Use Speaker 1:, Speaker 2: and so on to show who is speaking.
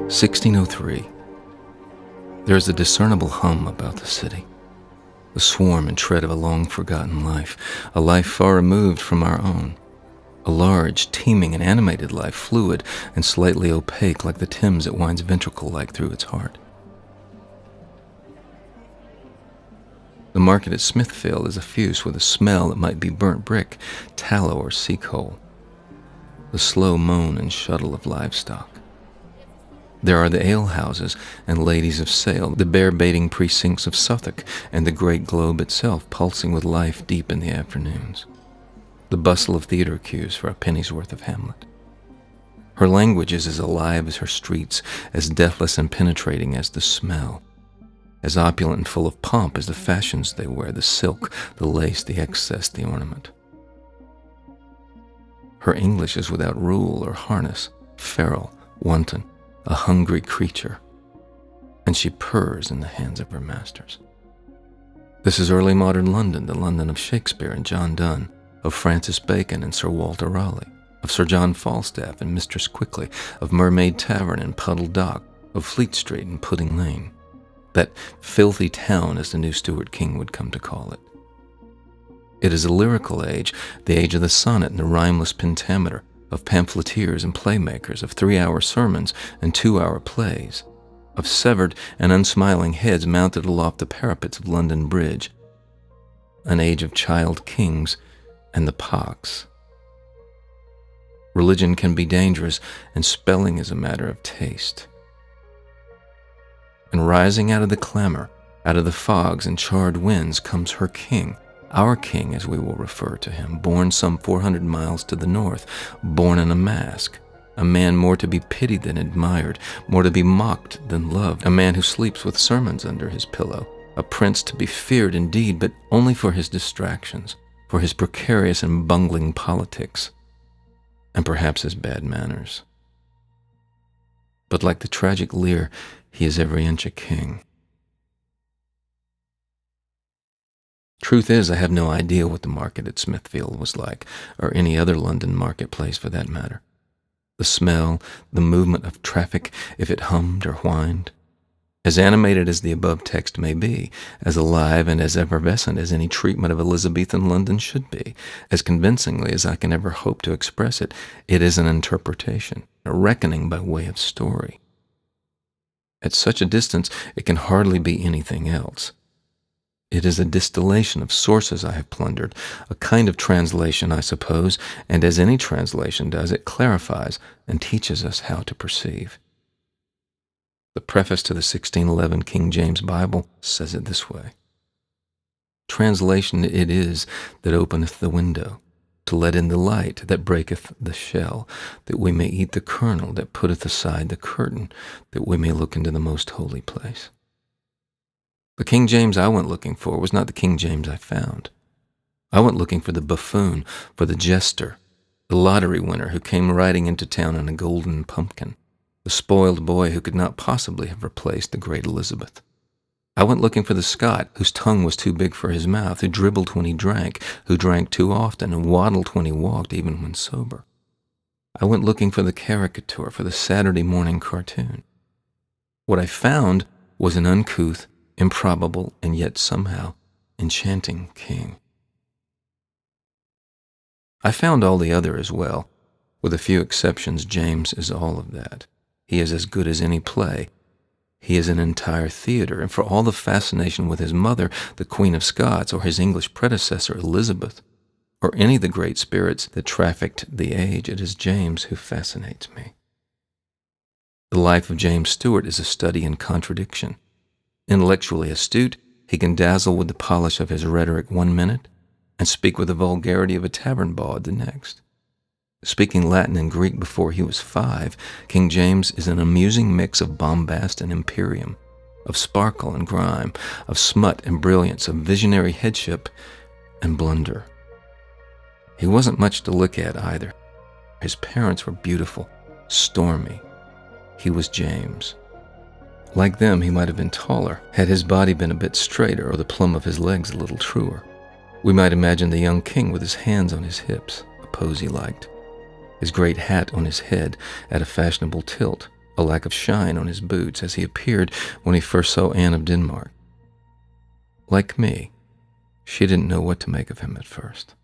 Speaker 1: 1603. There is a discernible hum about the city, the swarm and tread of a long-forgotten life, a life far removed from our own, a large, teeming and animated life, fluid and slightly opaque like the Teems that winds ventricle-like through its heart. The market at Smithfield is effuse with a smell that might be burnt brick, tallow, or sea coal, the slow moan and shuttle of livestock. There are the alehouses and ladies of sale, the bear-baiting precincts of Suffolk, and the great globe itself pulsing with life deep in the afternoons. The bustle of theater queues for a penny's worth of Hamlet. Her language is as alive as her streets, as deathless and penetrating as the smell, as opulent and full of pomp as the fashions they wear, the silk, the lace, the excess, the ornament. Her English is without rule or harness, feral, wanton, a hungry creature, and she purrs in the hands of her masters. This is early modern London, the London of Shakespeare and John Donne, of Francis Bacon and Sir Walter Raleigh, of Sir John Falstaff and Mistress Quickly, of Mermaid Tavern and Puddle Dock, of Fleet Street and Pudding Lane, that filthy town as the new Stuart King would come to call it. It is a lyrical age, the age of the sonnet and the rhymeless pentameter, of pamphleteers and playmakers, of 3-hour sermons and 2-hour plays, of severed and unsmiling heads mounted aloft the parapets of London Bridge, an age of child kings and the pox. Religion can be dangerous, and spelling is a matter of taste. And rising out of the clamor, out of the fogs and charred winds, comes her king, our king, as we will refer to him, born some 400 miles to the north, born in a mask, a man more to be pitied than admired, more to be mocked than loved, a man who sleeps with sermons under his pillow, a prince to be feared indeed, but only for his distractions, for his precarious and bungling politics, and perhaps his bad manners. But like the tragic Lear, he is every inch a king. Truth is, I have no idea what the market at Smithfield was like, or any other London marketplace for that matter. The smell, the movement of traffic, if it hummed or whined. As animated as the above text may be, as alive and as effervescent as any treatment of Elizabethan London should be, as convincingly as I can ever hope to express it, it is an interpretation, a reckoning by way of story. At such a distance, it can hardly be anything else. It is a distillation of sources I have plundered, a kind of translation, I suppose, and as any translation does, it clarifies and teaches us how to perceive. The preface to the 1611 King James Bible says it this way: Translation it is that openeth the window, to let in the light that breaketh the shell, that we may eat the kernel that putteth aside the curtain, that we may look into the most holy place. The King James I went looking for was not the King James I found. I went looking for the buffoon, for the jester, the lottery winner who came riding into town in a golden pumpkin, the spoiled boy who could not possibly have replaced the great Elizabeth. I went looking for the Scot whose tongue was too big for his mouth, who dribbled when he drank, who drank too often, and waddled when he walked, even when sober. I went looking for the caricature, for the Saturday morning cartoon. What I found was an uncouth, improbable, and yet somehow enchanting king. I found all the other as well. With a few exceptions, James is all of that. He is as good as any play. He is an entire theater, and for all the fascination with his mother, the Queen of Scots, or his English predecessor, Elizabeth, or any of the great spirits that trafficked the age, it is James who fascinates me. The life of James Stuart is a study in contradiction. Intellectually astute, he can dazzle with the polish of his rhetoric 1 minute and speak with the vulgarity of a tavern bawd the next. Speaking Latin and Greek before he was 5, King James is an amusing mix of bombast and imperium, of sparkle and grime, of smut and brilliance, of visionary headship and blunder. He wasn't much to look at either. His parents were beautiful, stormy. He was James. Like them, he might have been taller, had his body been a bit straighter or the plumb of his legs a little truer. We might imagine the young king with his hands on his hips, a pose he liked, his great hat on his head at a fashionable tilt, a lack of shine on his boots as he appeared when he first saw Anne of Denmark. Like me, she didn't know what to make of him at first.